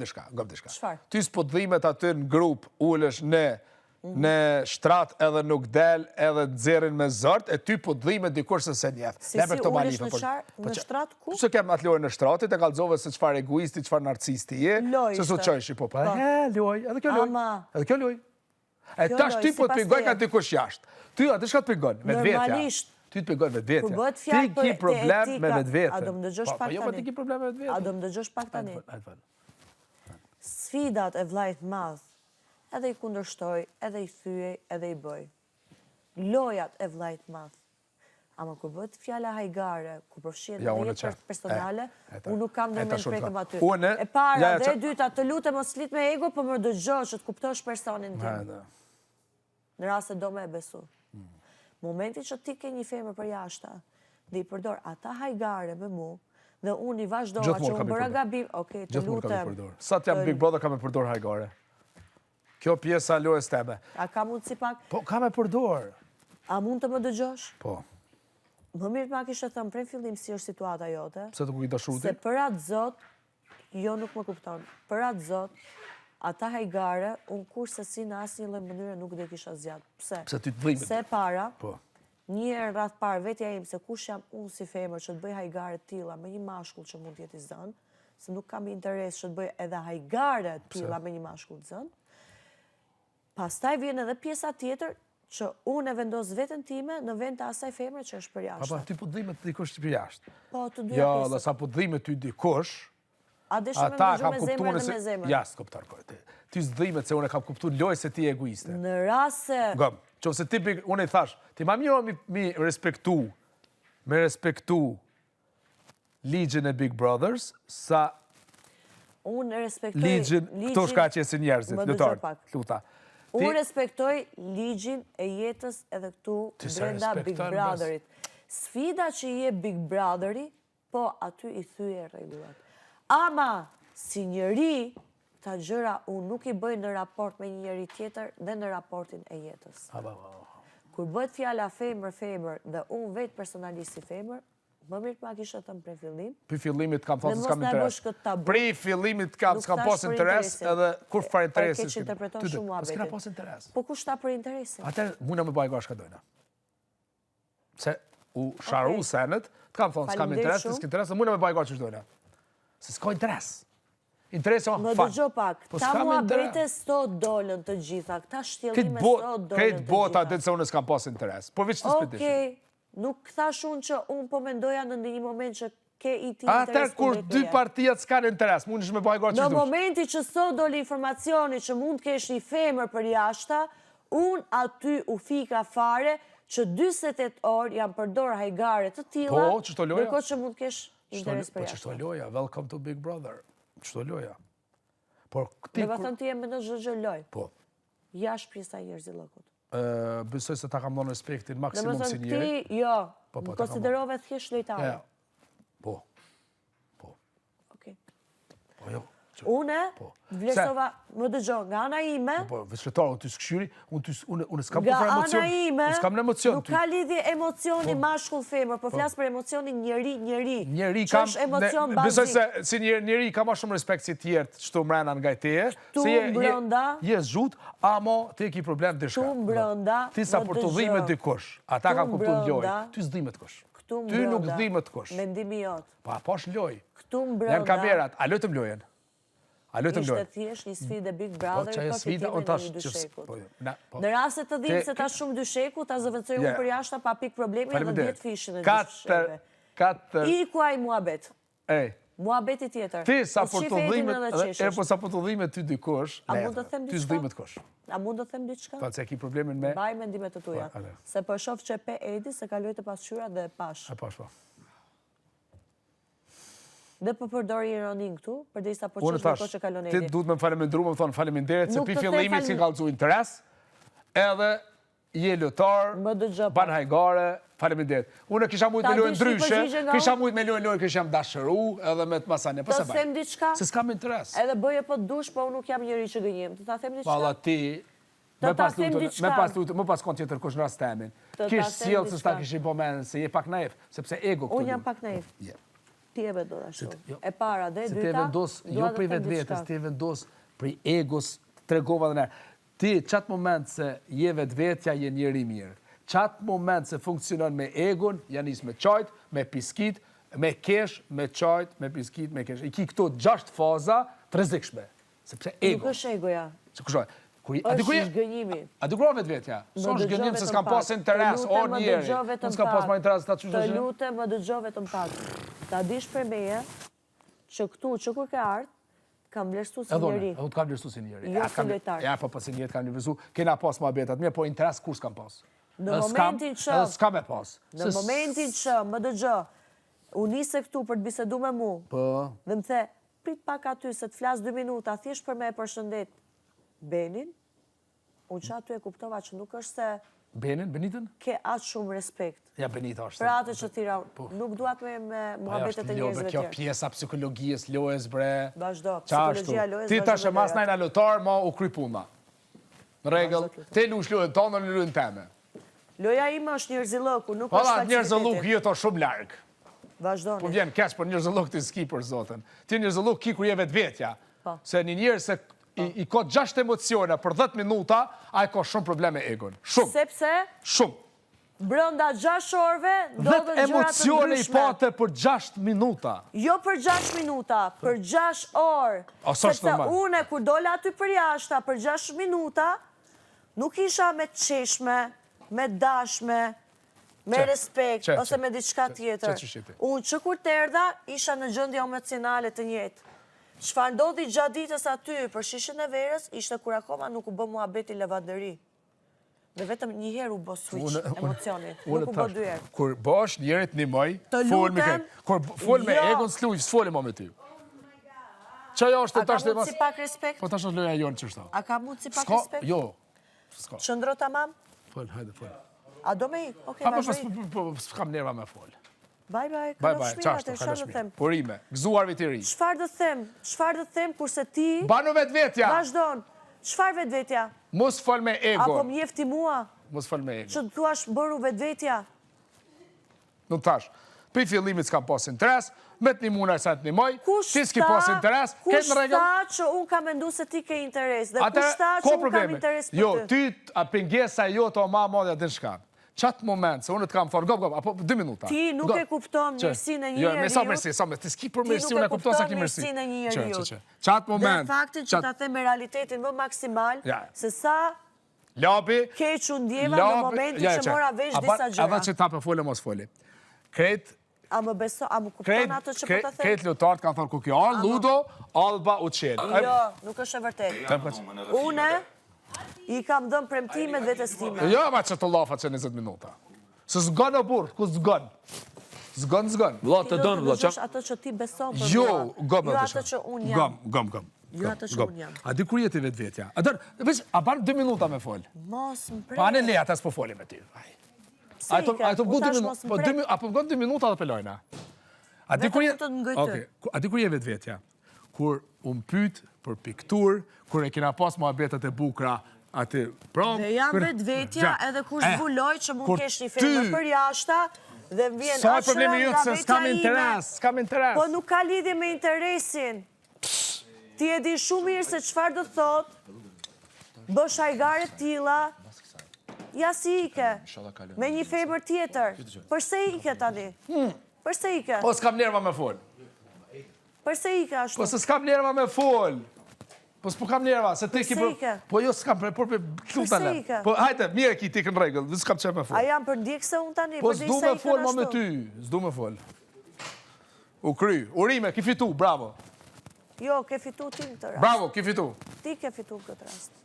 dishka. Çfarë? Ty s'po dhimet aty në grup, ulesh në shtrat edhe nuk del, edhe nxerrin me zort, e ty po dhimet dikush se njeh. Si ulesh në shtrat ku? Se kem atë lojën në shtratit, e kallëzove se çfarë egoisti, çfarë narcisti je. Loj se ishte. çojshi po. Loj, edhe kjo loj. Edhe kjo loj. E tash ty po të pingoj ka dikush jashtë. Ty atë çka të pingon? Me vetja. Normalisht. Ty të pingon me vetja. Kur bëhet fjalë për ti ki problem me vetveten. A do më dëgjosh pak tani? Jo, po ti ki problem me vetveten. A do më dëgjosh pak tani? Sfidat e vllajt madh, edhe i kundërshtoj, edhe i thyej, edhe i bëj. Lojat e vllajt madh. Ama kur bëhet fjala hajgare, kur përfshihet në jetë personale, unë nuk kam ndërmend prekëm aty. E para dhe e dyta, të lutem mos flit me ego, po më dëgjosh që të kuptosh personin tim. Në rast se do me e besu. Momenti që ti ke një femër për jashta, dhe i përdor ata hajgare me mu, dhe unë i vazhdoa që unë bëra gabim, okej, të lutem. Sa të jam Big Brother ka me përdor hajgare? Kjo pjesa lojës teme. A ka mund si pak? Po, ka me përdor. A mund të më dëgjosh? Po. Më mirë ma kishtë të thëmë prej fillim si është situata jote. Pse të ku i dashuruti? Se për atë zot, jo nuk më kupton, për atë zot, ata hajgare, unë kur se si në asë një lloj mënyre nuk dhe kisha zjatë. Pse? Pse ty të dhimbet? Se para, Po. një herë rreth parë vetja im se kush jam unë si femër që të bëj hajgare tilla me një mashkull që mund të jetë i zënë, se nuk kam interes që të bëj edhe hajgare tilla me një mashkull të zënë. Pastaj vjen edhe pjesa tjetër që unë e vendos veten time në vend të asaj femre që është për jashtë. Pa, ty po dhimbet dikush për jashtë. Po, të dyja Jo, pjesët. dhe sa po dhimbet ty dikush, A dëshme me dëgju me zemër dhe me zemër? Ja, s'kuptar kojtë. Ty s'dhimet se unë e kam kuptu lojë se ti e egoiste. Në rast se... Gëm, që se ti, unë e thash, ti ma mirë me respektu ligjën e Big Brothers, sa unë respektoj ligjën, këto shka që si njerëzit, luta. Unë respektoj ligjin e jetës edhe këtu brenda Big Brotherit. Sfida që je Big Brotheri, po aty i thyje rregullat. Ama, si njëri, ta gjëra unë nuk i bëj në raport me njëri tjetër dhe në raportin e jetës. Kur bëhet fjala femër dhe unë vetë personalisht si femër, më mirë ma kishtë të thëmë prej fillim. Pri fillimit kam thosë s'kam interes. Pri fillimit s'kam pas interes edhe kur far interesit. Për keq interpreton shumë muhabetin. S'kena pas interes. Po kush ta për interesin? Atër, muna me bajgo ashka dojna. Se u sharu senet, të kam thonë s'kam interes, s'kam interes, dhe muna me bajgo ashka dojna. Se s'ka interes. Interes o më dëgjo pak, ta muhabete s'to dolën të gjitha, këta shtjellime s'to dolën të gjitha. Këtë bota ditë se unë s'kam pas interes. Po vishë të spedishë. Okej, nuk thash unë që unë po mendoja në një moment që ke i ti interes. Atër kur dy partijat s'kan interes, mund ishme bajgo që në momenti që sot doli informacioni që mund kesh një femër për jashta, unë aty u fika fare që 28 orë jam përdor hajgare të tilla, ndërkohë që mund kesh interes për jashta. Po qështu loja, welcome to Big Brother. Qështu loja. Dhe va thënë ti e me në zhëgjë loj. Po. Jash pjesa njerëz i lëkut. Besoj se ta kam dhënë respektin maksimum si njëri. Dhe më thënë ti, jo, më konsiderove thjesht lojtare. Po. Po. Okej. Po jo. Une, vlerësova, më dëgjo, nga ana ime... Po, vëshletar, unë ty s'këshyri, unë s'kam për emocion. Nga ana ime, s'kam në emocion. nuk ka lidhje emocioni mashkull femër, po flasë për emocionin njëri. Njëri që është emocion bazik. Besoj se si njëri ka ma shumë respekt si tjertë që të mrena nga i teje. Tu mbrënda... Je zhut, amo ti e ki problem të shka. Tu mbrënda... Ti sa për të dhimet dikush. Ata kam kuptu loj. Ty s'dhimet kush. Ty nuk dhimet kush. Mendimi jot. Pa, posh loj. Këtu mbrënda... Janë kamerat, a lojtëm lojen. Ishte thjesht një sfidë Big Brother për fitimin e një dyshekut. Në raste të dhimë se ta shumë dysheku, ta zëvëndësoj unë për jashta pa pik problemi edhe 10 fishin e dyshekve. Iku aj muhabet. Muhabeti tjetër. Ti sa për të dhimet ty dikush, ty s'dhimet kush. A mund të them diçka? Pa se ki problemin me... Baj mendimet të tuja. Se për shof që pe Edi se kaloj të pasqyra dhe pash. E pash, po. Dhe për përdori ironin këtu, për dhe isa për qështë dhe që kalon Edi. Ti duhet me falemendru, me thonë faleminderit, se pi fillimi si kalëzu interes, edhe je lëtar, ban hajgare, faleminderit. Unë kisha mujt me lojnë ndryshe, kisha mujt me lojnë kisha më dashëru, edhe me të masanje. Të them diçka? Se s'kam interes. Edhe bëje po të dush, po unë nuk jam njëri që gënjim. Të ta them diçka? Pala ti, më pas kon tjetër kush në rast temin. Kish sjellë se s'ta kish i po menë, se je pak naif, sepse ego këtu. Unë jam pak naif. Ti e vendos ashtu. E para dhe Se dyta. ti e vendos, jo prej vetvetes, ti e vendos prej egos, tregova dhe ne. Ti, qatë moment se je vetvetja, je njeri mirë. Qatë moment se funksionon me egon, janë isë me qajt, me piskit, me kesh, me qajt, me piskit, me kesh. I ki këto 6 faza të rrezikshme. Sepse ego. Nuk është egoja. është zhgënjimi. A dukro vetvetja? Son zhgënjim se s'kam pas interes, o njeri. Unë s'kam pas ma interes ta qështë Të lutem më dëgjo vetëm pak. Ta dish për meje që këtu, që kur ke ardhë, kam vlerësu si njeri. Edhe kam vlerësu si njeri. Jo si lojtar. Ja, po si njeri kam vlerësu. Kena pas ma betat. Mirë, po interes kur s'kam pas. Në momentin që... Edhe s'kam e pas. Në momentin që, më dëgjo, unë nise këtu për të bisedu me mu, dhe më the, prit pak aty se të flas 2 minuta, thjesht për me e përshëndet Benin, unë që aty e kuptova që nuk është se... Benin? Benitën? Ke atë shumë respekt. Ja, Benita është. Për atë që tira, nuk duat me muhabetet e njerëzve tjerë. Kjo pjesa psikologjisë, lojës, bre. Vazhdo, psikologjia lojës, ti tash e mas najna lotar, ma u kry puna. Në regëll, te lush lojën tonë, në lojën teme. Loja ime është njerëzillëku, nuk është aktiviteti. Njerëzillëku jeto shumë largë. Vazhdoni. Po vjen keq, por njerëzillëku ti s'ki për zotën. Ti njerëzillëku ki kur je vetvetja. Se një njerë se i ka 6 emocione për 10 minuta, a i ka shumë probleme egon. Shumë. Sepse? Shumë. Brënda 6 orëve, do dhe gjërat të ndryshme. 10 emocione i pate për 6 minuta. Jo për 6 minuta, për 6 orë. Sepse une, kur dole aty për jashta, për 6 minuta, nuk isha me qeshme, me dashme, me respekt, ose me diçka tjetër. Unë që kur të erdha, isha në gjëndja emocionale të njetë. Çfarë ndodhi gjatë ditës aty për shishën e verës, ishte kur akoma nuk u bë muhabeti lavandëri. Dhe vetëm një herë u bë switch emocioni, nuk u bë 2 herë. Kur bosh njerit një moj, fol me egon s'luj, s'foli ma me ty. Qaja është të tash të mas... A ka mund si pak respekt? Po tash është loja jonë që shta. A ka mund si pak respekt? Jo, s'ka. Qëndro tamam? Fol, hajde, fol. A do me i? Okej, vazhdoj. Po s'kam nerva me fol. Bye, Bye, qashtu, halashmi. Porime, gëzuarvi të ri. Çfarë do them, kurse ti... Banu vetvetja! Vazhdon, çfarë vetvetja? Mos fol me egon. Apo mjefti mua? Mos fol me egon. Që të thuash bëru vetvetja? Nuk tash, për i fillimit s'kam pas interes, me të një muna e sa të një moj, ti s'ki pas interes, ketë në regel... Kushta që unë ka mendu se ti ke interes, dhe kushta që unë kam interes për ty? Jo, ty, a pengesa jo të o ma modja dhe në shkanë. Qatë moment, se unë të kam forë, gop, apo 2 minuta. Ti nuk e kupton mirësinë e një njeriut. Jo, me sa mirësi, ti s'ki për mirësi, unë e kupton sa ki mirësi. Ti nuk e kupton mirësinë e një njeriut. Qatë moment... Dhe faktin që ta them me realitetin më maksimal, se sa keq u ndjeva në momentin që mora vesh disa gjëra. Ava që ta për fole, mos fole. Kret... A më beso, a më kupton atë që po ta them? Kret lutartë kanë thorë ku kjo arë, Ludo, Alba, Uçel. Jo, nuk është e vërtet. Une i kam dëmë premtimet dhe testimet. Jo, ma që të lafa që 20 minuta. Se s'gën o burë, ku s'gën? S'gën. Vla të dënë, vla që... Ti do të dëgjosh atë që ti beson për mua. Jo, gëm Jo atë që unë jam. Gëm. Jo atë që unë jam. A di kur jeti vetvetja? A banë 2 minuta me fol? Mos më prek. Pa anë le, atës po foli me ty. Se i ke, ku tash mos më prek. A po më gënë 2 minuta dhe pelojna? A di kur je vetvetja? Kur unë pyt për piktur, kur e kina pas muhabetet e bukra, aty, dhe jam vetvetja edhe kur zbuloj që mund kesh një firme për jashta, dhe më vjen ashtë nga vetja s'kam interes. Po nuk ka lidhje me interesin. Ti e di shumë mirë se qëfar do thot, bësh hajgare tila, ja si ike, me një femër tjetër. Përse ike tani? Përse ike? Po s'kam nerva me fol. Përse ike ashtu? Po se s'kam nerva me fol. Po s'po kam nerva, se ti ki për... Po jo s'kam për klutale. Po hajte, mire ki ti kënë regull, dhe s'kam që me fol. A jam për ndikë se unë tani, po për di se i fol ma me ty, s'du me fol. U kry, urime, ki fitu, bravo. Jo, ke fitu ti në të rast. Bravo, ki fitu. Ti ke fitu në këtë rast.